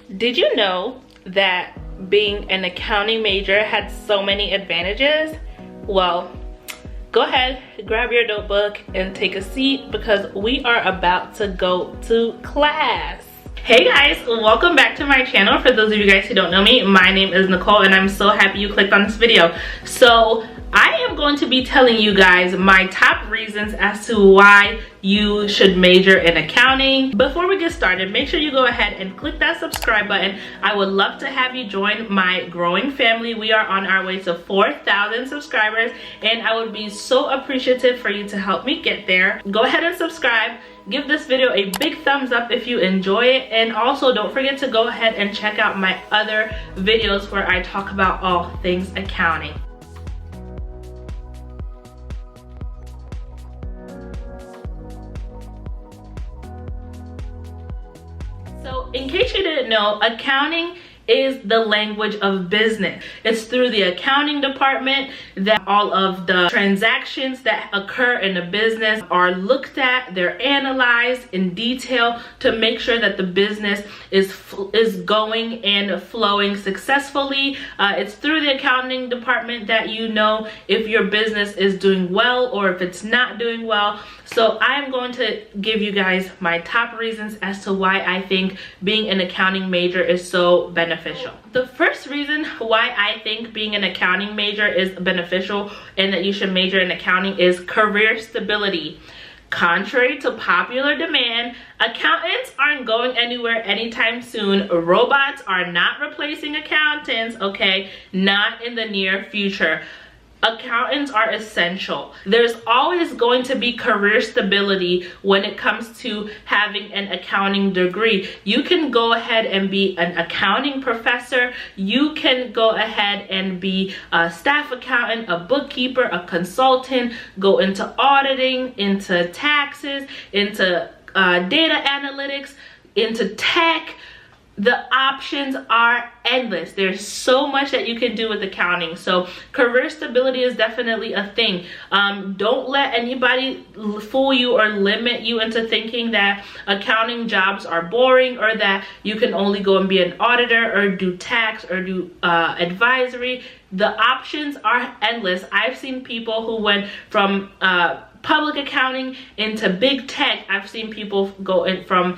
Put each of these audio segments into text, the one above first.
Did you know that being an accounting major had so many advantages? Well, go ahead, grab your notebook and take a seat because we are about to go to class. Hey guys, welcome back to my channel. For those of you guys who don't know me, my name is Nicole and I'm so happy you clicked on this video. So I am going to be telling you guys my top reasons as to why you should major in accounting. Before we get started, make sure you go ahead and click that subscribe button. I would love to have you join my growing family. We are on our way to 4,000 subscribers and I would be so appreciative for you to help me get there. Go ahead and subscribe. Give this video a big thumbs up if you enjoy it, and also don't forget to go ahead and check out my other videos where I talk about all things accounting. So in case you didn't know, accounting is the language of business. It's through the accounting department that all of the transactions that occur in a business are looked at. They're analyzed in detail to make sure that the business is going and flowing successfully. It's through the accounting department that you know if your business is doing well or if it's not doing well. So I'm going to give you guys my top reasons as to why I think being an accounting major is so beneficial. The first reason why I think being an accounting major is beneficial and that you should major in accounting is career stability. Contrary to popular demand, accountants aren't going anywhere anytime soon. Robots are not replacing accountants, okay? Not in the near future. Accountants are essential. There's always going to be career stability when it comes to having an accounting degree. You can go ahead and be an accounting professor. You can go ahead and be a staff accountant, a bookkeeper, a consultant, go into auditing, into taxes, into data analytics, into tech. The options are endless. There's so much that you can do with accounting. So career stability is definitely a thing. Don't let anybody fool you or limit you into thinking that accounting jobs are boring or that you can only go and be an auditor or do tax or do advisory. The options are endless. I've seen people who went from public accounting into big tech. I've seen people go in from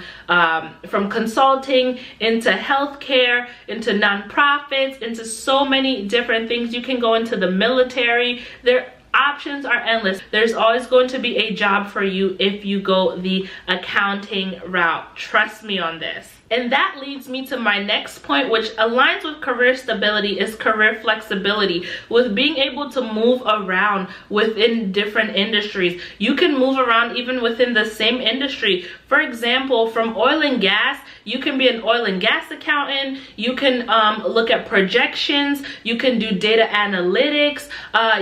consulting into healthcare, into nonprofits, into so many different things. You can go into the military. Their options are endless. There's always going to be a job for you if you go the accounting route. Trust me on this. And that leads me to my next point, which aligns with career stability, is career flexibility. With being able to move around within different industries. You can move around even within the same industry. For example, from oil and gas, you can be an oil and gas accountant. You can look at projections. You can do data analytics.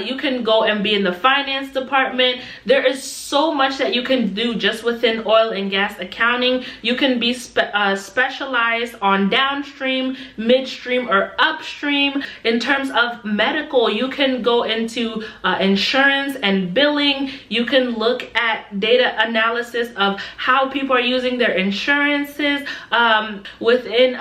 You can go and be in the finance department. There is so much that you can do just within oil and gas accounting. You can be specialized on downstream, midstream, or upstream. In terms of medical, you can go into insurance and billing. You can look at data analysis of how people are using their insurances. Within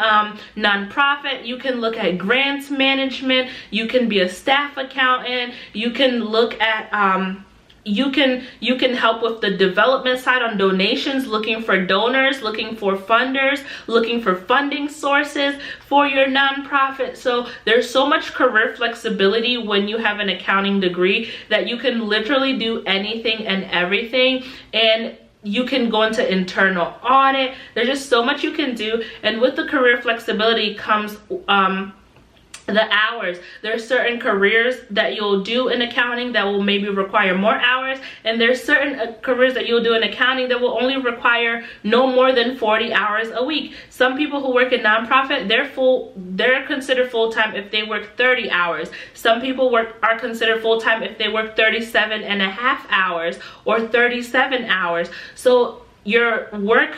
nonprofit, you can look at grants management. You can be a staff accountant. You can look at you can help with the development side on donations, looking for donors, looking for funders, looking for funding sources for your nonprofit. So there's so much career flexibility when you have an accounting degree that you can literally do anything and everything. And you can go into internal audit. There's just so much you can do. And with the career flexibility comes the hours. There are certain careers that you'll do in accounting that will maybe require more hours, and there's certain careers that you'll do in accounting that will only require no more than 40 hours a week. Some people who work in nonprofit, they're considered full-time if they work 30 hours. Some people are considered full-time if they work 37 and a half hours or 37 hours. So your work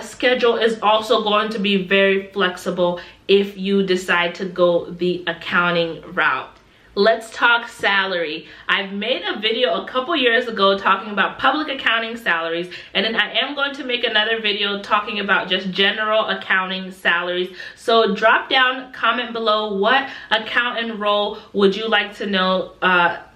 schedule is also going to be very flexible if you decide to go the accounting route. Let's talk salary. I've made a video a couple years ago talking about public accounting salaries, and then I am going to make another video talking about just general accounting salaries. So drop down, comment below, what accountant role would you like to know about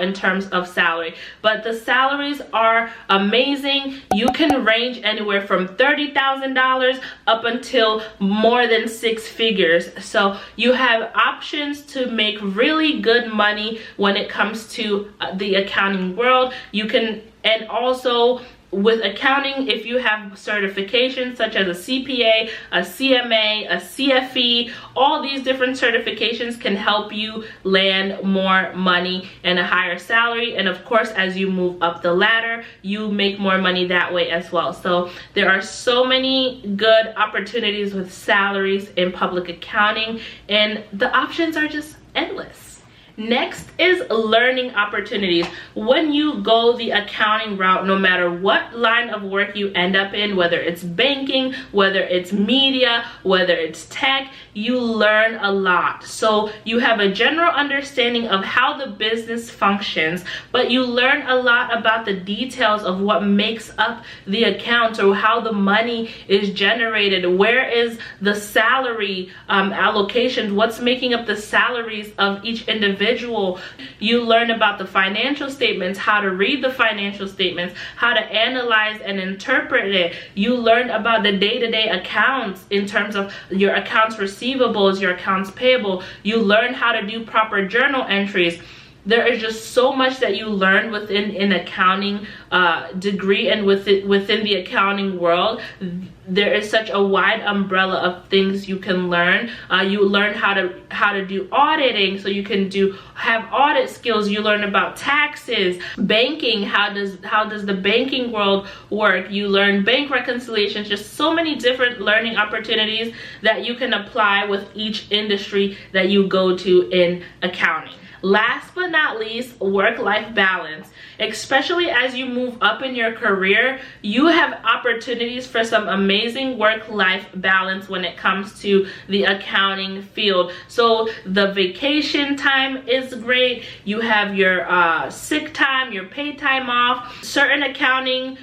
in terms of salary. But the salaries are amazing. You can range anywhere from $30,000 up until more than 6 figures. So you have options to make really good money when it comes to the accounting world. You can, and also with accounting, if you have certifications such as a CPA, a CMA, a CFE, all these different certifications can help you land more money and a higher salary. And of course, as you move up the ladder, you make more money that way as well. So there are so many good opportunities with salaries in public accounting, and the options are just endless. Next is learning opportunities. When you go the accounting route, no matter what line of work you end up in, whether it's banking, whether it's media, whether it's tech, you learn a lot. So you have a general understanding of how the business functions, but you learn a lot about the details of what makes up the accounts, or how the money is generated. Where is the salary allocation? What's making up the salaries of each individual? You learn about the financial statements, how to read the financial statements, how to analyze and interpret it. You learn about the day-to-day accounts in terms of your accounts receivables, your accounts payable. You learn how to do proper journal entries. There is just so much that you learn within an accounting degree, and within the accounting world. There is such a wide umbrella of things you can learn. You learn how to do auditing, so you can have audit skills. You learn about taxes, banking. How does the banking world work? You learn bank reconciliations. Just so many different learning opportunities that you can apply with each industry that you go to in accounting. Last but not least, work-life balance. Especially as you move up in your career, you have opportunities for some amazing work-life balance when it comes to the accounting field. So the vacation time is great. You have your sick time, your paid time off. Certain accounting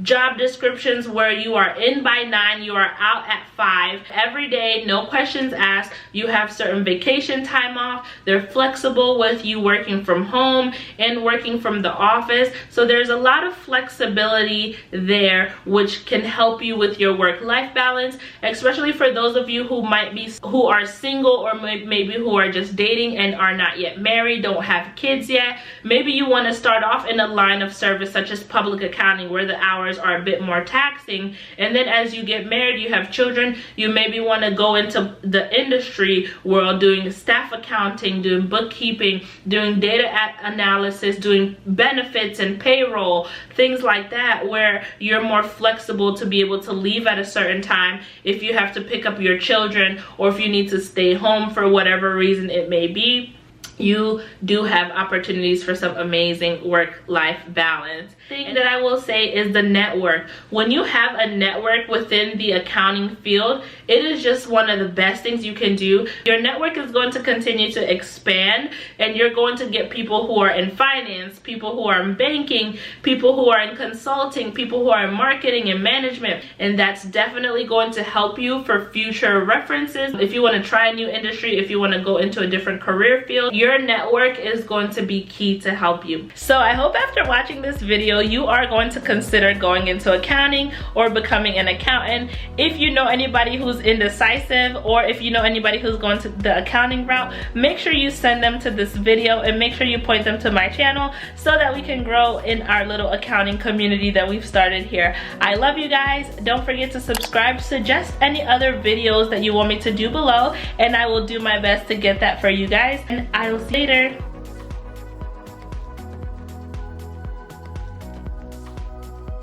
job descriptions where you are in by 9, you are out at 5 every day, no questions asked. You have certain vacation time off. They're flexible with you working from home and working from the office. So there's a lot of flexibility there, which can help you with your work-life balance, especially for those of you who are single, or maybe who are just dating and are not yet married, don't have kids yet. Maybe you want to start off in a line of service such as public accounting, where the hours are a bit more taxing, and then as you get married, you have children, you maybe want to go into the industry world, doing staff accounting, doing bookkeeping, doing data analysis, doing benefits and payroll, things like that, where you're more flexible to be able to leave at a certain time if you have to pick up your children, or if you need to stay home for whatever reason it may be. You do have opportunities for some amazing work-life balance. The thing that I will say is the network. When you have a network within the accounting field, it is just one of the best things you can do. Your network is going to continue to expand, and you're going to get people who are in finance, people who are in banking, people who are in consulting, people who are in marketing and management, and that's definitely going to help you for future references. If you want to try a new industry, if you want to go into a different career field, your network is going to be key to help you. So I hope after watching this video, you are going to consider going into accounting or becoming an accountant. If you know anybody who's indecisive, or if you know anybody who's going to the accounting route, make sure you send them to this video, and make sure you point them to my channel so that we can grow in our little accounting community that we've started here. I love you guys. Don't forget to subscribe. Suggest any other videos that you want me to do below, and I will do my best to get that for you guys. And I will see you later.